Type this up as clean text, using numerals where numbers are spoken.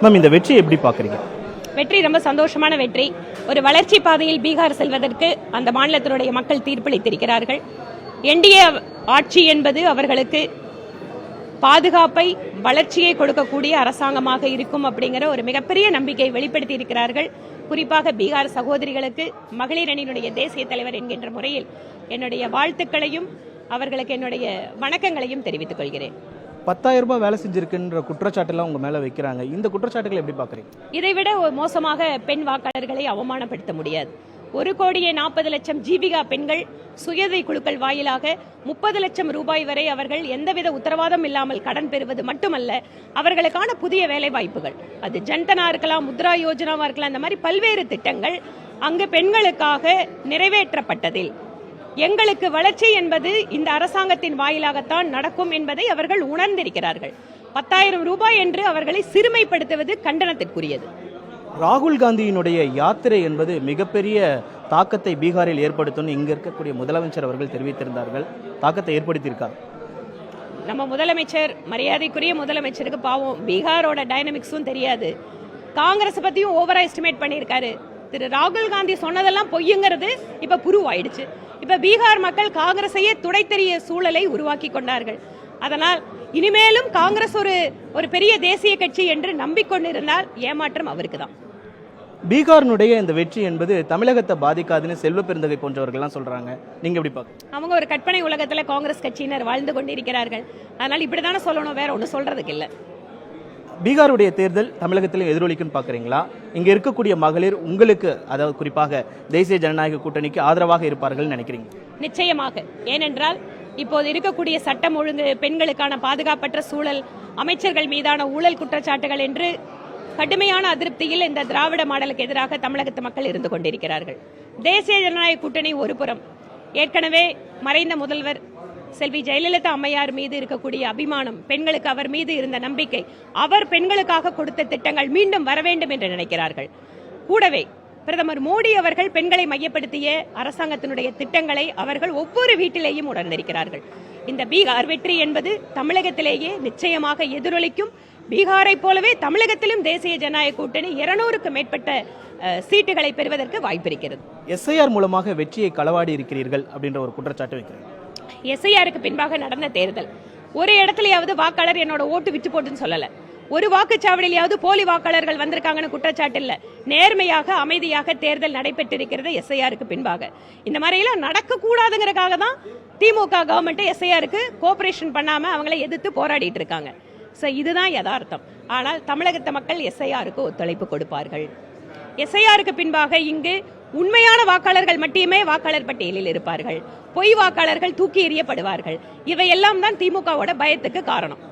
Ma'am, இந்த வெற்றியை எப்படி பார்க்குறீங்க? வெற்றி ரொம்ப சந்தோஷமான வெற்றி. ஒரு வளர்ச்சி பாதையில் பீகார் செல்வதற்கு அந்த மாநிலத்தினுடைய மக்கள் தீர்ப்பளித்திருக்கிறார்கள். என்டிஏ ஆட்சி என்பது அவர்களுக்கு பாதுகாப்பை, வளர்ச்சியை கொடுக்கக்கூடிய அரசாங்கமாக இருக்கும் அப்படிங்கிற ஒரு மிகப்பெரிய நம்பிக்கையை வெளிப்படுத்தி இருக்கிறார்கள். குறிப்பாக பீகார் சகோதரிகளுக்கு மகளிர் அணியினுடைய தேசிய தலைவர் என்கின்ற முறையில் என்னுடைய வாழ்த்துக்களையும் அவர்களுக்கு என்னுடைய வணக்கங்களையும் தெரிவித்துக் கொள்கிறேன். 10,000 ரூபாய் வேலை செஞ்சிருக்குன்ற குற்றச்சாட்டுலாம் உங்க மேல வைக்கிறாங்க. இந்த குற்றச்சாட்டுகளை எப்படி பாக்குறீங்க? இதைவிட மோசமாக பெண் வாக்காளர்களை அவமானப்படுத்த முடியாது. 1,40,00,000 ஜீவிகா பெண்கள் சுயதை குழுக்கள் வாயிலாக 30 லட்சம் ரூபாய் வரை அவர்கள் எந்தவித உத்தரவாதம் இல்லாமல் கடன் பெறுவது மட்டுமல்ல, அவர்களுக்கான புதிய வேலை வாய்ப்புகள், அது ஜன்தனா இருக்கலாம், முத்ரா யோஜனாவா இருக்கலாம், அந்த மாதிரி பல்வேறு திட்டங்கள் அங்கு பெண்களுக்காக நிறைவேற்றப்பட்டதில் எங்களுக்கு வளர்ச்சி என்பது இந்த அரசாங்கத்தின் வாயிலாகத்தான் நடக்கும் என்பதை அவர்கள் உணர்ந்திருக்கிறார்கள். 10,000 ரூபாய் என்று அவர்களை சிறுமைப்படுத்துவது கண்டனத்திற்குரியது. ராகுல் காந்தியினுடைய யாத்திரை என்பது மிகப்பெரிய தாக்கத்தை பீகாரில் ஏற்படுத்தும் இங்க இருக்கக்கூடிய முதலமைச்சர் அவர்கள் தெரிவித்திருந்தார்கள். தாக்கத்தை ஏற்படுத்தியிருக்கார். நம்ம முதலமைச்சர், மரியாதைக்குரிய முதலமைச்சருக்கு பாவம் பீகாரோட டைனமிக்ஸும் தெரியாது, காங்கிரஸ் பத்தியும் ஓவரா எஸ்டிமேட் பண்ணியிருக்காரு. திரு ராகுல் காந்தி சொன்னதெல்லாம் பொய்யுங்கிறது இப்ப புருவாயிடுச்சு. இப்ப பீகார் மக்கள் காங்கிரஸையே துடைத்தெறிய சூழலை உருவாக்கி கொண்டார்கள். அதனால் இனிமேலும் காங்கிரஸ் ஒரு பெரிய தேசிய கட்சி என்று நம்பிக்கொண்டிருந்தால் ஏமாற்றம் அவருக்கு தான். பீகாரினுடைய இந்த வெற்றி என்பது தமிழகத்தை பாதிக்காதுன்னு செல்வ பெருந்தகை போன்றவர்கள்லாம் சொல்றாங்க. நீங்க எப்படி பாக்க? அவங்க ஒரு கற்பனை உலகத்துல காங்கிரஸ் கட்சியினர் வாழ்ந்து கொண்டிருக்கிறார்கள். அதனால இப்படித்தானே சொல்லணும், வேற ஒன்றும் சொல்றதுக்கு இல்லை. பீகாருடைய தேர்தல் தமிழகத்திலும் எதிரொலிக்குன்னு பாக்குறீங்களா? இங்க இருக்கக்கூடிய மகளிர் உங்களுக்கு, அதாவது குறிப்பாக தேசிய ஜனநாயக கூட்டணிக்கு ஆதரவாக இருப்பார்கள் நினைக்கிறீங்க? நிச்சயமாக. ஏனென்றால் இப்போது இருக்கக்கூடிய சட்டம் ஒழுங்கு, பெண்களுக்கான பாதுகாப்பற்ற சூழல், அமைச்சர்கள் மீதான ஊழல் குற்றச்சாட்டுகள் என்று கடுமையான அதிருப்தியில் இந்த திராவிட மாடலுக்கு எதிராக தமிழகத்து மக்கள் இருந்து கொண்டிருக்கிறார்கள். தேசிய ஜனநாயக கூட்டணி ஒரு புறம், ஏற்கனவே மறைந்த முதல்வர் செல்வி ஜெயலலிதா அம்மையார் மீது இருக்கக்கூடிய அபிமானம், பெண்களுக்கு அவர் மீது இருந்த நம்பிக்கை, அவர் பெண்களுக்காக கொடுத்த திட்டங்கள் மீண்டும் வர வேண்டும் என்று நினைக்கிறார்கள். கூடவே பிரதமர் மோடி அவர்கள் பெண்களை மையப்படுத்திய அரசாங்கத்தினுடைய திட்டங்களை அவர்கள் ஒவ்வொரு வீட்டிலேயும் உணர்ந்திருக்கிறார்கள். இந்த பீகார் வெற்றி என்பது தமிழகத்திலேயே நிச்சயமாக எதிரொலிக்கும். பீகாரை போலவே தமிழகத்திலும் தேசிய ஜனநாயக கூட்டணி 200க்கும் மேற்பட்ட சீட்டுகளை பெறுவதற்கு வாய்ப்பிருக்கிறது. எஸ்ஐஆர் மூலமாக வெற்றியை களவாடி இருக்கிறீர்கள் அப்படின்ற ஒரு குற்றச்சாட்டு வைக்கிறேன். எஸ்ஐஆருக்கு பின்பாக நடந்த தேர்தல், ஒரு இடத்துலயாவது வாக்காளர் என்னோட ஓட்டு விட்டு போட்டுன்னு சொல்லல, ஒரு வாக்குச்சாவடியிலாவது போலி வாக்காளர்கள் வந்திருக்காங்கன்னு குற்றச்சாட்டு இல்ல. நேர்மையாக, அமைதியாக தேர்தல் நடைபெற்றிருக்கிறது எஸ்ஐஆருக்கு பின்பாக. இந்த மாதிரிலாம் நடக்க கூடாதுங்கிறதுக்காக தான் திமுக கவர்மெண்ட் எஸ்ஐஆருக்கு கோஆபரேஷன் பண்ணாம அவங்களை எதிர்த்து போராடிட்டு இருக்காங்க. இதுதான் யதார்த்தம். ஆனால் தமிழகத்து மக்கள் எஸ்ஐஆருக்கு ஒத்துழைப்பு கொடுப்பார்கள். எஸ்ஐஆருக்கு பின்பாக இங்கு உண்மையான வாக்காளர்கள் மட்டுமே வாக்காளர் பட்டியலில் இருப்பார்கள். பொய் வாக்காளர்கள் தூக்கி எறியப்படுவார்கள். இவையெல்லாம் தான் திமுகவோட பயத்துக்கு காரணம்.